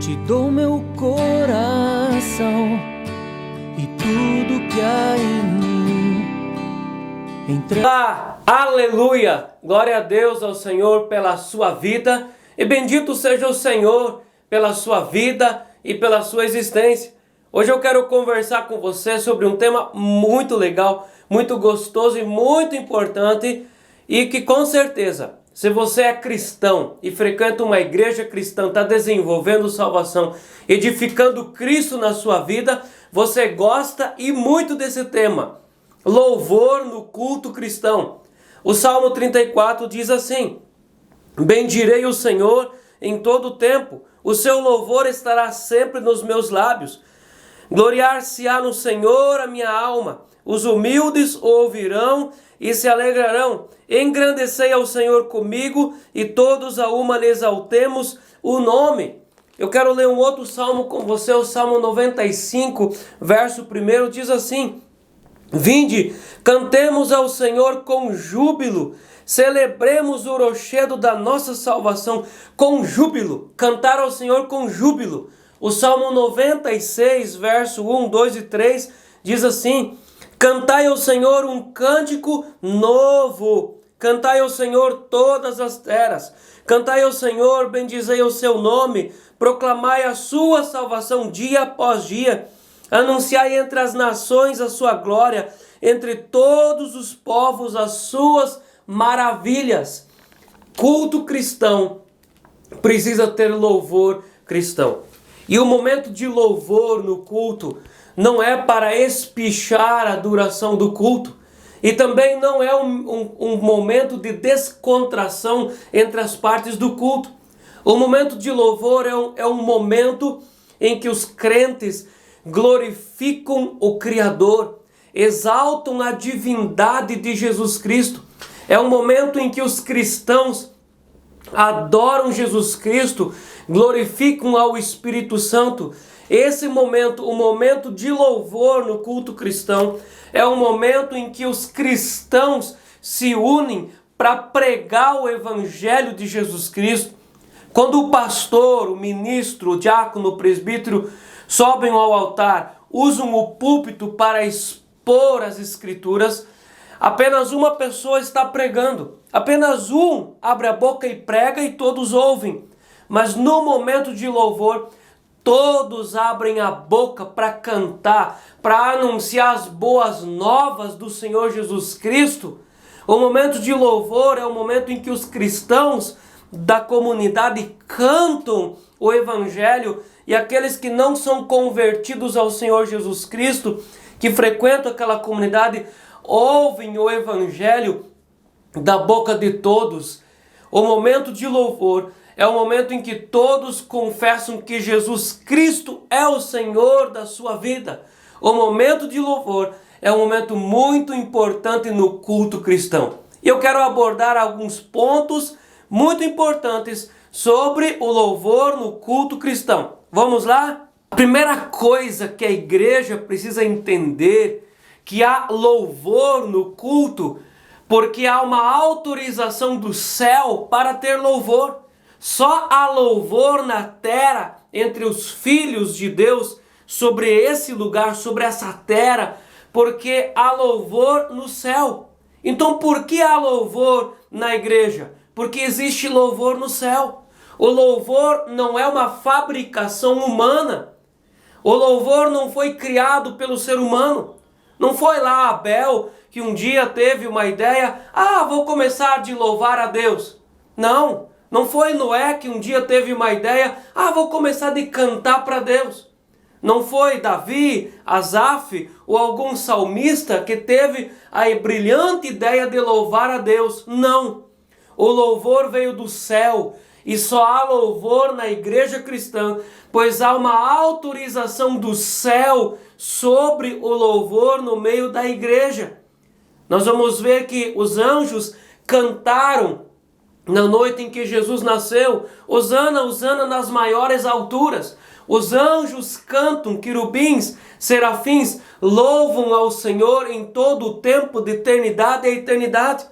Te dou meu coração e tudo que há em mim. Aleluia! Glória a Deus ao Senhor pela sua vida e bendito seja o Senhor pela sua vida e pela sua existência. Hoje eu quero conversar com você sobre um tema muito legal, muito gostoso e muito importante e que com certeza, se você é cristão e frequenta uma igreja cristã, está desenvolvendo salvação, edificando Cristo na sua vida, você gosta e muito desse tema. Louvor no culto cristão. O Salmo 34 diz assim: bendirei o Senhor em todo o tempo, o seu louvor estará sempre nos meus lábios. Gloriar-se-á no Senhor a minha alma, os humildes o ouvirão e se alegrarão. Engrandecei ao Senhor comigo e todos a uma lhe exaltemos o nome. Eu quero ler um outro salmo com você, o Salmo 95, verso 1, diz assim: vinde, cantemos ao Senhor com júbilo, celebremos o rochedo da nossa salvação com júbilo, cantar ao Senhor com júbilo. O Salmo 96, verso 1, 2 e 3 diz assim: cantai ao Senhor um cântico novo, cantai ao Senhor todas as terras, cantai ao Senhor, bendizei o seu nome, proclamai a sua salvação dia após dia, anunciai entre as nações a sua glória, entre todos os povos as suas maravilhas. Culto cristão precisa ter louvor cristão. E o momento de louvor no culto não é para espichar a duração do culto. E também não é um momento de descontração entre as partes do culto. O momento de louvor é um momento em que os crentes glorificam o Criador, exaltam a divindade de Jesus Cristo. É um momento em que os cristãos adoram Jesus Cristo, glorificam ao Espírito Santo. Esse momento, o momento de louvor no culto cristão, é um momento em que os cristãos se unem para pregar o Evangelho de Jesus Cristo. Quando o pastor, o ministro, o diácono, o presbítero sobem ao altar, usam o púlpito para expor as Escrituras, apenas uma pessoa está pregando. Apenas um abre a boca e prega e todos ouvem. Mas no momento de louvor, todos abrem a boca para cantar, para anunciar as boas novas do Senhor Jesus Cristo. O momento de louvor é o momento em que os cristãos da comunidade cantam o Evangelho e aqueles que não são convertidos ao Senhor Jesus Cristo, que frequentam aquela comunidade, ouvem o Evangelho da boca de todos. O momento de louvor é o momento em que todos confessam que Jesus Cristo é o Senhor da sua vida. O momento de louvor é um momento muito importante no culto cristão. E eu quero abordar alguns pontos muito importantes sobre o louvor no culto cristão. Vamos lá? A primeira coisa que a igreja precisa entender que há louvor no culto porque há uma autorização do céu para ter louvor. Só há louvor na terra entre os filhos de Deus sobre esse lugar, sobre essa terra, porque há louvor no céu. Então por que há louvor na igreja? Porque existe louvor no céu. O louvor não é uma fabricação humana. O louvor não foi criado pelo ser humano. Não foi lá Abel que um dia teve uma ideia, vou começar de louvar a Deus. Não, não foi Noé que um dia teve uma ideia, vou começar de cantar para Deus. Não foi Davi, Asaf ou algum salmista que teve a brilhante ideia de louvar a Deus. Não, o louvor veio do céu. E só há louvor na igreja cristã, pois há uma autorização do céu sobre o louvor no meio da igreja. Nós vamos ver que os anjos cantaram na noite em que Jesus nasceu, Hosana, Hosana nas maiores alturas. Os anjos cantam, querubins, serafins, louvam ao Senhor em todo o tempo de eternidade a eternidade.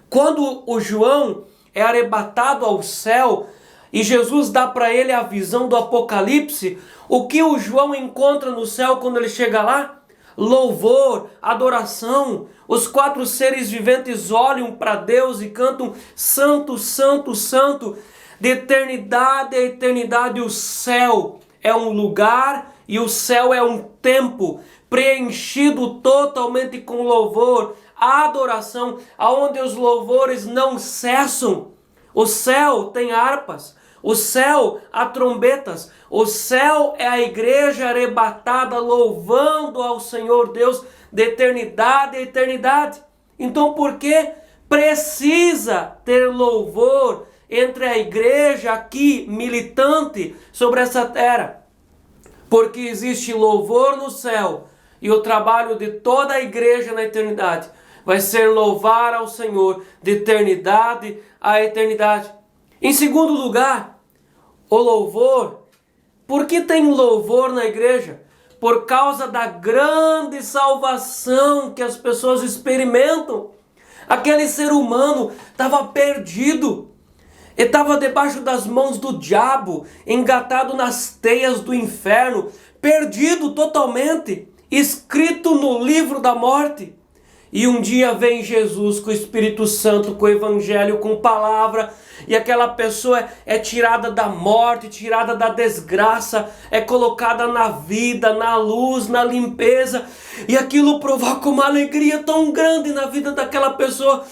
Quando o João é arrebatado ao céu e Jesus dá para ele a visão do Apocalipse, o que o João encontra no céu quando ele chega lá? Louvor, adoração. Os 4 seres viventes olham para Deus e cantam santo, santo, santo. De eternidade a eternidade o céu é um lugar e o céu é um tempo preenchido totalmente com louvor, adoração, aonde os louvores não cessam. O céu tem harpas, o céu há trombetas, o céu é a igreja arrebatada louvando ao Senhor Deus de eternidade a eternidade. Então por que precisa ter louvor entre a igreja aqui militante sobre essa terra? Porque existe louvor no céu e o trabalho de toda a igreja na eternidade vai ser louvar ao Senhor de eternidade a eternidade. Em segundo lugar, o louvor. Por que tem louvor na igreja? Por causa da grande salvação que as pessoas experimentam. Aquele ser humano estava perdido. Ele estava debaixo das mãos do diabo, engatado nas teias do inferno, perdido totalmente, escrito no livro da morte. E um dia vem Jesus com o Espírito Santo, com o Evangelho, com palavra, e aquela pessoa é tirada da morte, tirada da desgraça, é colocada na vida, na luz, na limpeza, e aquilo provoca uma alegria tão grande na vida daquela pessoa,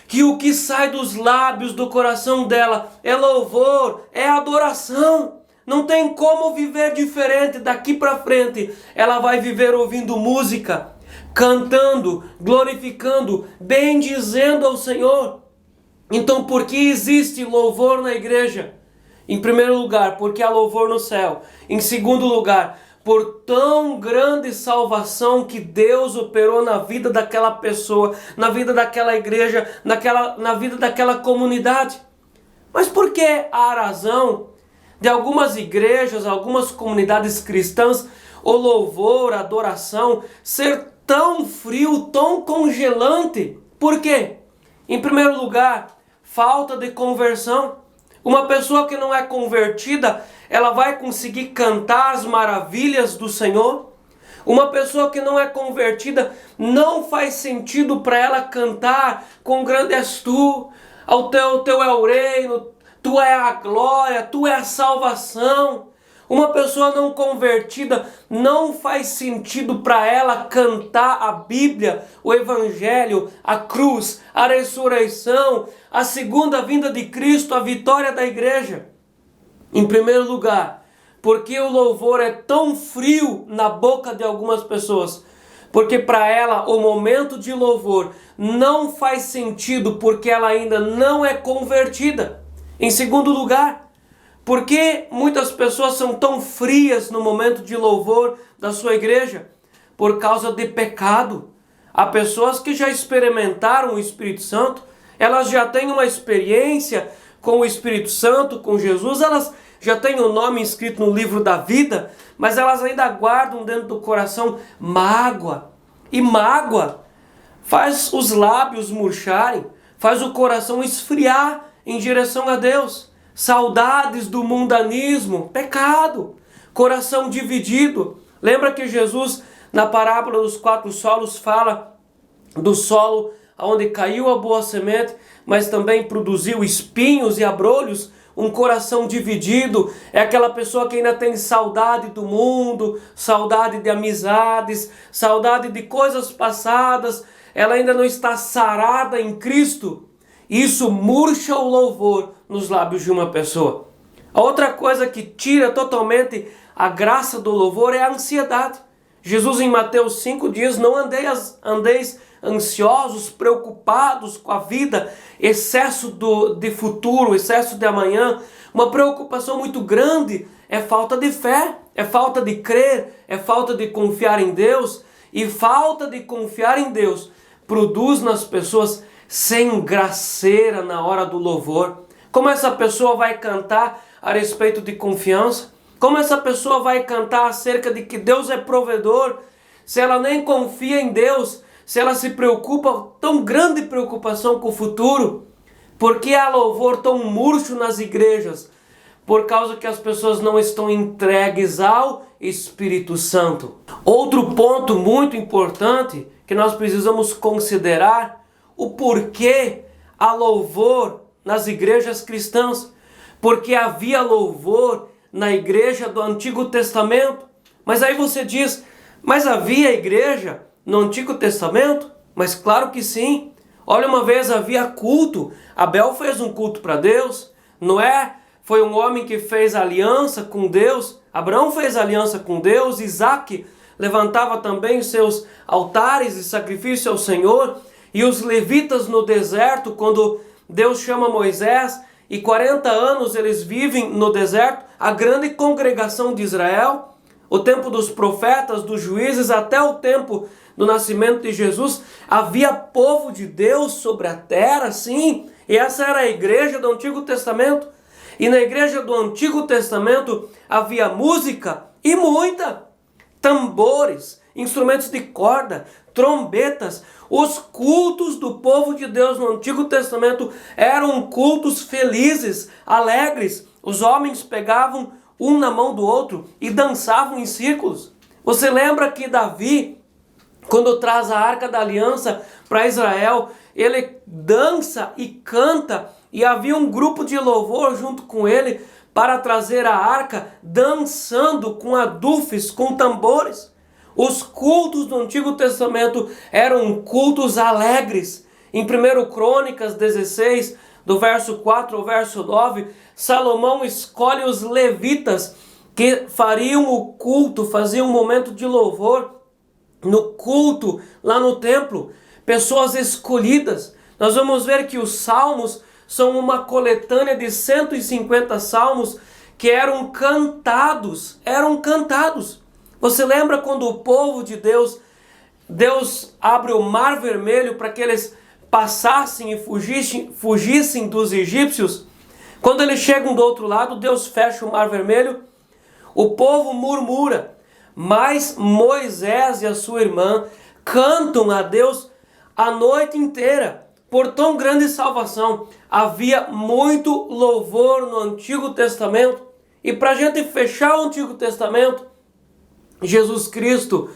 que o que sai dos lábios, do coração dela, é louvor, é adoração. Não tem como viver diferente daqui para frente. Ela vai viver ouvindo música, cantando, glorificando, bendizendo ao Senhor. Então, por que existe louvor na igreja? Em primeiro lugar, porque há louvor no céu. Em segundo lugar, por tão grande salvação que Deus operou na vida daquela pessoa, na vida daquela igreja, na vida daquela comunidade. Mas por que a razão de algumas igrejas, algumas comunidades cristãs, o louvor, a adoração, ser tão frio, tão congelante? Por quê? Em primeiro lugar, falta de conversão. Uma pessoa que não é convertida, ela vai conseguir cantar as maravilhas do Senhor? Uma pessoa que não é convertida, não faz sentido para ela cantar com grande és tu, teu é o reino, tu é a glória, tu é a salvação. Uma pessoa não convertida, não faz sentido para ela cantar a Bíblia, o Evangelho, a cruz, a ressurreição, a segunda vinda de Cristo, a vitória da igreja. Em primeiro lugar, porque o louvor é tão frio na boca de algumas pessoas? Porque para ela o momento de louvor não faz sentido, porque ela ainda não é convertida. Em segundo lugar, por que muitas pessoas são tão frias no momento de louvor da sua igreja? Por causa de pecado. Há pessoas que já experimentaram o Espírito Santo, elas já têm uma experiência com o Espírito Santo, com Jesus, elas já têm o nome escrito no livro da vida, mas elas ainda guardam dentro do coração mágoa. E mágoa faz os lábios murcharem, faz o coração esfriar em direção a Deus. Saudades do mundanismo, pecado, coração dividido. Lembra que Jesus, na parábola dos 4 solos, fala do solo onde caiu a boa semente, mas também produziu espinhos e abrolhos? Um coração dividido é aquela pessoa que ainda tem saudade do mundo, saudade de amizades, saudade de coisas passadas, ela ainda não está sarada em Cristo. Isso murcha o louvor nos lábios de uma pessoa. A outra coisa que tira totalmente a graça do louvor é a ansiedade. Jesus em Mateus 5 diz: não andeis ansiosos, preocupados com a vida, excesso de futuro, excesso de amanhã. Uma preocupação muito grande é falta de fé, é falta de crer, é falta de confiar em Deus. E falta de confiar em Deus produz nas pessoas sem graceira na hora do louvor. Como essa pessoa vai cantar a respeito de confiança? Como essa pessoa vai cantar acerca de que Deus é provedor, se ela nem confia em Deus, se ela se preocupa, tão grande preocupação com o futuro? Por que há louvor tão murcho nas igrejas? por causa que as pessoas não estão entregues ao Espírito Santo. Outro ponto muito importante que nós precisamos considerar, o porquê há louvor nas igrejas cristãs. Porque havia louvor na igreja do Antigo Testamento. Mas aí você diz, mas havia igreja no Antigo Testamento? Mas claro que sim. Olha, uma vez havia culto. Abel fez um culto para Deus. Noé foi um homem que fez aliança com Deus. Abraão fez aliança com Deus. Isaac levantava também seus altares de sacrifício ao Senhor. E os levitas no deserto, quando Deus chama Moisés, e 40 anos eles vivem no deserto, a grande congregação de Israel, o tempo dos profetas, dos juízes, até o tempo do nascimento de Jesus, havia povo de Deus sobre a terra, sim, e essa era a igreja do Antigo Testamento. E na igreja do Antigo Testamento havia música e muita, tambores, instrumentos de corda, trombetas. Os cultos do povo de Deus no Antigo Testamento eram cultos felizes, alegres. Os homens pegavam um na mão do outro e dançavam em círculos. Você lembra que Davi, quando traz a Arca da Aliança para Israel, ele dança e canta, e havia um grupo de louvor junto com ele para trazer a arca, dançando com adufes, com tambores. Os cultos do Antigo Testamento eram cultos alegres. Em 1 Crônicas 16, do verso 4 ao verso 9, Salomão escolhe os levitas que fariam o culto, faziam um momento de louvor no culto lá no templo. Pessoas escolhidas. Nós vamos ver que os salmos são uma coletânea de 150 salmos que eram cantados. Você lembra quando o povo de Deus abre o Mar Vermelho para que eles passassem e fugissem dos egípcios? Quando eles chegam do outro lado, Deus fecha o Mar Vermelho, o povo murmura, mas Moisés e a sua irmã cantam a Deus a noite inteira por tão grande salvação. Havia muito louvor no Antigo Testamento. E para a gente fechar o Antigo Testamento, Jesus Cristo,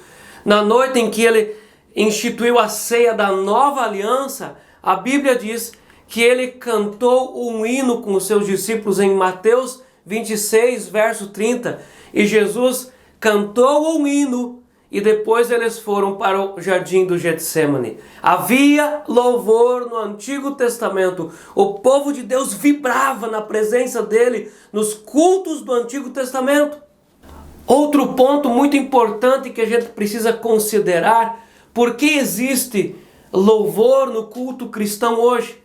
na noite em que ele instituiu a ceia da nova aliança, a Bíblia diz que ele cantou um hino com os seus discípulos em Mateus 26, verso 30. E Jesus cantou um hino e depois eles foram para o jardim do Getsemane. Havia louvor no Antigo Testamento. O povo de Deus vibrava na presença dele nos cultos do Antigo Testamento. Outro ponto muito importante que a gente precisa considerar: por que existe louvor no culto cristão hoje?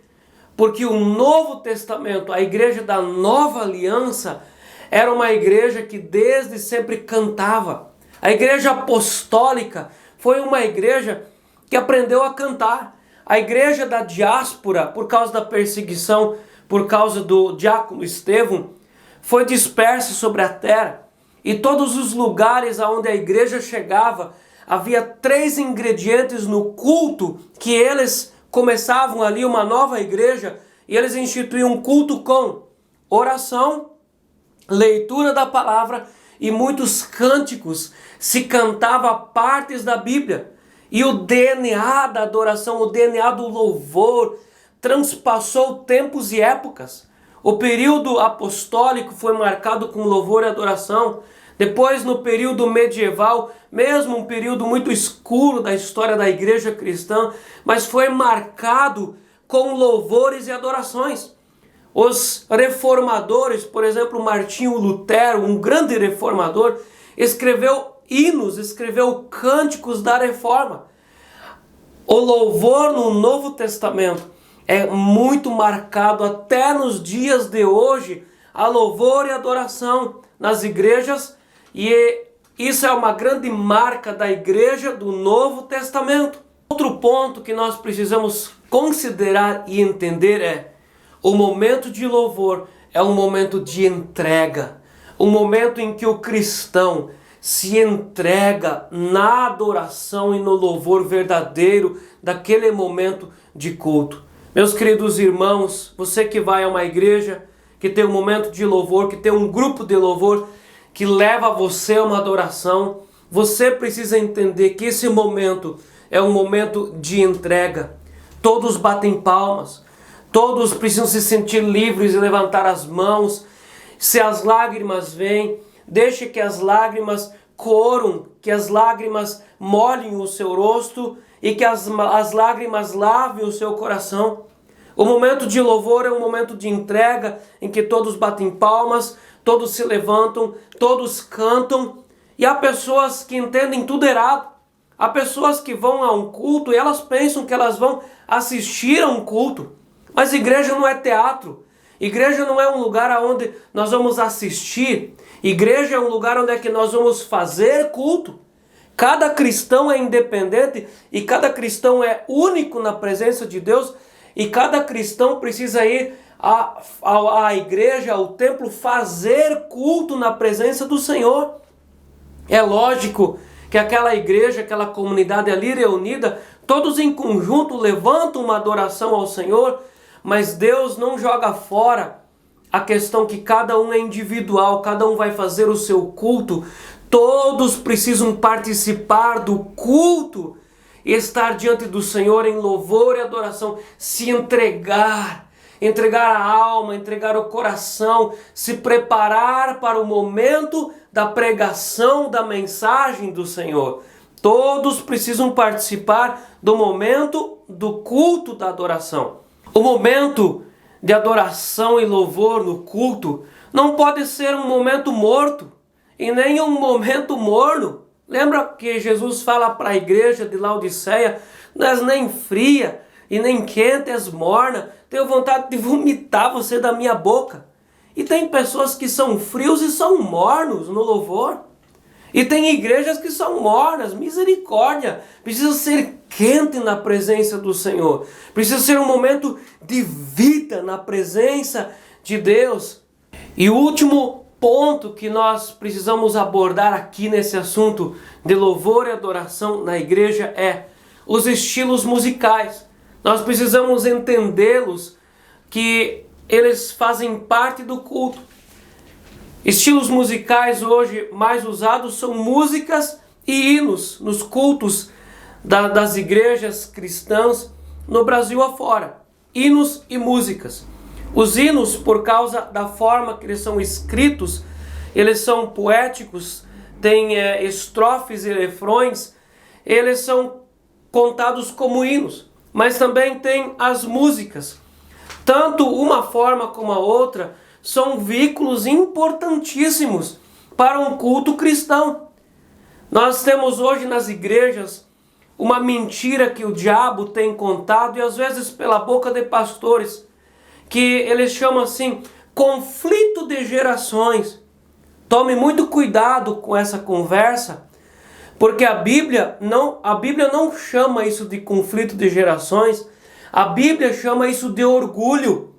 Porque o Novo Testamento, a igreja da Nova Aliança, era uma igreja que desde sempre cantava. A igreja apostólica foi uma igreja que aprendeu a cantar. A igreja da diáspora, por causa da perseguição, por causa do diácono Estevão, foi dispersa sobre a terra. E todos os lugares aonde a igreja chegava, havia 3 ingredientes no culto que eles começavam ali uma nova igreja, e eles instituíam um culto com oração, leitura da palavra e muitos cânticos. Se cantava partes da Bíblia. E o DNA da adoração, o DNA do louvor, transpassou tempos e épocas. O período apostólico foi marcado com louvor e adoração. Depois, no período medieval, mesmo um período muito escuro da história da igreja cristã, mas foi marcado com louvores e adorações. Os reformadores, por exemplo, Martinho Lutero, um grande reformador, escreveu hinos, escreveu cânticos da reforma. O louvor no Novo Testamento é muito marcado até nos dias de hoje, a louvor e adoração nas igrejas, e isso é uma grande marca da igreja do Novo Testamento. Outro ponto que nós precisamos considerar e entender é: o momento de louvor é um momento de entrega, um momento em que o cristão se entrega na adoração e no louvor verdadeiro daquele momento de culto. Meus queridos irmãos, você que vai a uma igreja, que tem um momento de louvor, que tem um grupo de louvor que leva você a uma adoração, você precisa entender que esse momento é um momento de entrega. Todos batem palmas, todos precisam se sentir livres e levantar as mãos. Se as lágrimas vêm, deixe que as lágrimas corram, que as lágrimas molhem o seu rosto e que as lágrimas lavem o seu coração. O momento de louvor é um momento de entrega em que todos batem palmas, todos se levantam, todos cantam. E há pessoas que entendem tudo errado. Há pessoas que vão a um culto e elas pensam que elas vão assistir a um culto. Mas igreja não é teatro. Igreja não é um lugar onde nós vamos assistir. Igreja é um lugar onde é que nós vamos fazer culto. Cada cristão é independente e cada cristão é único na presença de Deus. E cada cristão precisa ir à igreja, ao templo, fazer culto na presença do Senhor. É lógico que aquela igreja, aquela comunidade ali reunida, todos em conjunto levantam uma adoração ao Senhor, mas Deus não joga fora a questão que cada um é individual, cada um vai fazer o seu culto. Todos precisam participar do culto e estar diante do Senhor em louvor e adoração, se entregar a alma, entregar o coração, se preparar para o momento da pregação da mensagem do Senhor. Todos precisam participar do momento do culto da adoração. O momento de adoração e louvor no culto não pode ser um momento morto e nem um momento morno. Lembra que Jesus fala para a igreja de Laodiceia: não és nem fria e nem quente, és morna, tenho vontade de vomitar você da minha boca. E tem pessoas que são frios e são mornos no louvor. E tem igrejas que são mornas, misericórdia. Precisa ser quente na presença do Senhor. Precisa ser um momento de vida na presença de Deus. E o último ponto que nós precisamos abordar aqui nesse assunto de louvor e adoração na igreja é os estilos musicais. Nós precisamos entendê-los, que eles fazem parte do culto. Estilos musicais hoje mais usados são músicas e hinos nos cultos das igrejas cristãs no Brasil afora. Hinos e músicas. Os hinos, por causa da forma que eles são escritos, eles são poéticos, têm estrofes e refrões, eles são contados como hinos. Mas também tem as músicas. Tanto uma forma como a outra são veículos importantíssimos para um culto cristão. Nós temos hoje nas igrejas uma mentira que o diabo tem contado, e às vezes pela boca de pastores, que eles chamam assim, conflito de gerações. Tome muito cuidado com essa conversa, porque a Bíblia não chama isso de conflito de gerações, a Bíblia chama isso de orgulho.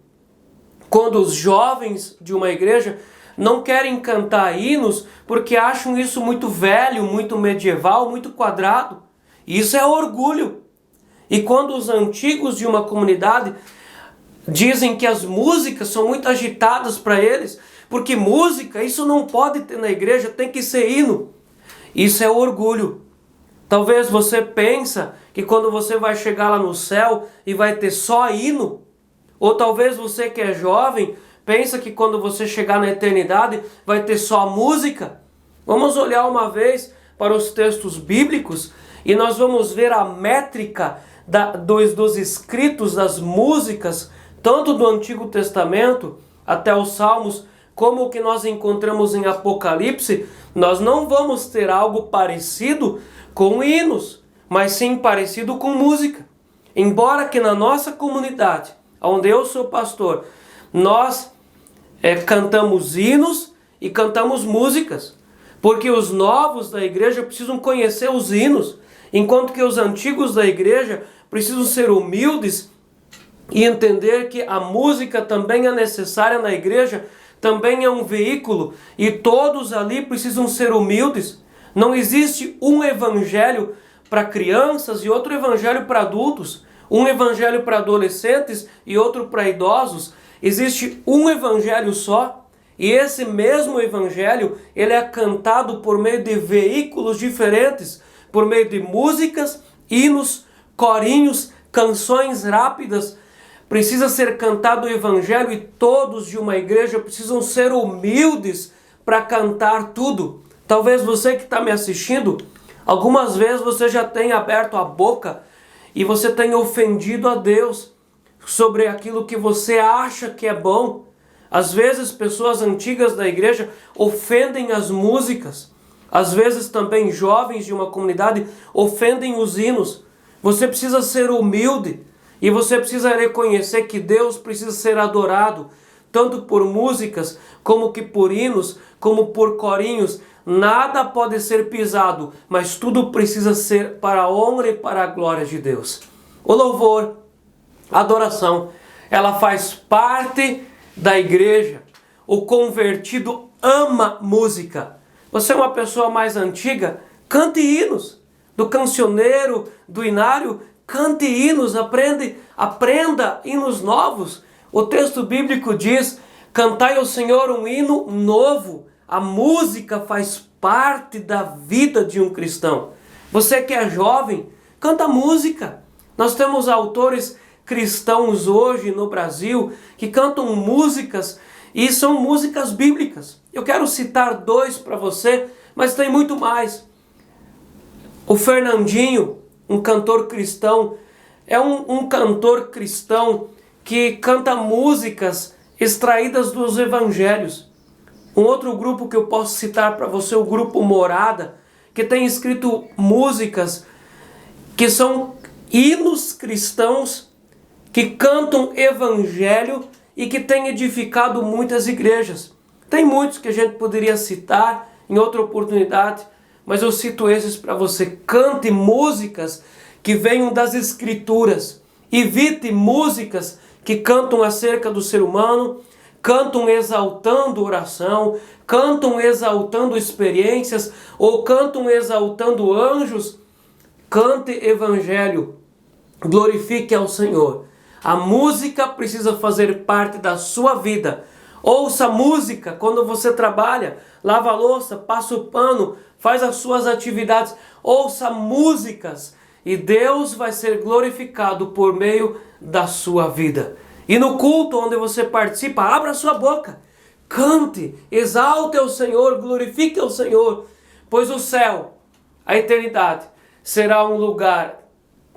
Quando os jovens de uma igreja não querem cantar hinos porque acham isso muito velho, muito medieval, muito quadrado. Isso é orgulho. E quando os antigos de uma comunidade dizem que as músicas são muito agitadas para eles, porque música, isso não pode ter na igreja, tem que ser hino. Isso é orgulho. Talvez você pensa que quando você vai chegar lá no céu e vai ter só hino. Ou talvez você que é jovem pensa que quando você chegar na eternidade vai ter só música. Vamos olhar uma vez para os textos bíblicos e nós vamos ver a métrica dos escritos das músicas, tanto do Antigo Testamento até os Salmos, como o que nós encontramos em Apocalipse. Nós não vamos ter algo parecido com hinos, mas sim parecido com música. Embora que na nossa comunidade, onde eu sou pastor, nós cantamos hinos e cantamos músicas, porque os novos da igreja precisam conhecer os hinos, enquanto que os antigos da igreja precisam ser humildes e entender que a música também é necessária na igreja, também é um veículo, e todos ali precisam ser humildes. Não existe um evangelho para crianças e outro evangelho para adultos, um evangelho para adolescentes e outro para idosos. existe um evangelho só, e esse mesmo evangelho, ele é cantado por meio de veículos diferentes, por meio de músicas, hinos, corinhos, canções rápidas. Precisa ser cantado o evangelho e todos de uma igreja precisam ser humildes para cantar tudo. Talvez você que está me assistindo, algumas vezes você já tenha aberto a boca e você tenha ofendido a Deus sobre aquilo que você acha que é bom. Às vezes pessoas antigas da igreja ofendem as músicas. Às vezes também jovens de uma comunidade ofendem os hinos. Você precisa ser humilde e você precisa reconhecer que Deus precisa ser adorado, tanto por músicas, como que por hinos, como por corinhos. Nada pode ser pisado, mas tudo precisa ser para a honra e para a glória de Deus. O louvor, a adoração, ela faz parte da igreja. O convertido ama música. Você é uma pessoa mais antiga? Cante hinos. Do cancioneiro, do inário, cante hinos, aprenda hinos novos. O texto bíblico diz: cantai ao Senhor um hino novo. A música faz parte da vida de um cristão. Você que é jovem, canta música. Nós temos autores cristãos hoje no Brasil que cantam músicas e são músicas bíblicas. Eu quero citar 2 para você, mas tem muito mais. O Fernandinho, um cantor cristão, é um cantor cristão que canta músicas extraídas dos evangelhos. Um outro grupo que eu posso citar para você, o grupo Morada, que tem escrito músicas que são hinos cristãos, que cantam evangelho e que tem edificado muitas igrejas. Tem muitos que a gente poderia citar em outra oportunidade, mas eu cito esses para você. Cante músicas que venham das Escrituras. Evite músicas que cantam acerca do ser humano, cantam exaltando oração, cantam exaltando experiências, ou cantam exaltando anjos. Cante evangelho, glorifique ao Senhor. A música precisa fazer parte da sua vida. Ouça música quando você trabalha, lava a louça, passa o pano, faz as suas atividades. Ouça músicas e Deus vai ser glorificado por meio da sua vida. E no culto onde você participa, abra sua boca, cante, exalte ao Senhor, glorifique ao Senhor, pois o céu, a eternidade, será um lugar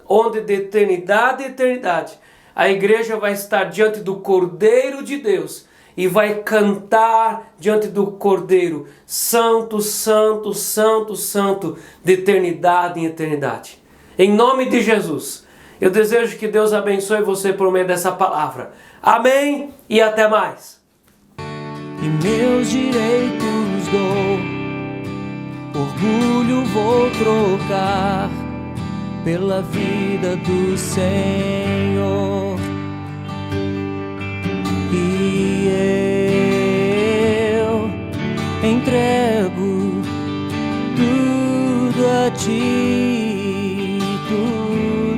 onde de eternidade a eternidade a igreja vai estar diante do Cordeiro de Deus e vai cantar diante do Cordeiro: Santo, Santo, Santo, Santo, de eternidade em eternidade. Em nome de Jesus, eu desejo que Deus abençoe você por meio dessa palavra. Amém e até mais. E meus direitos dou, orgulho vou trocar pela vida do Senhor. E eu entrego tudo a Ti.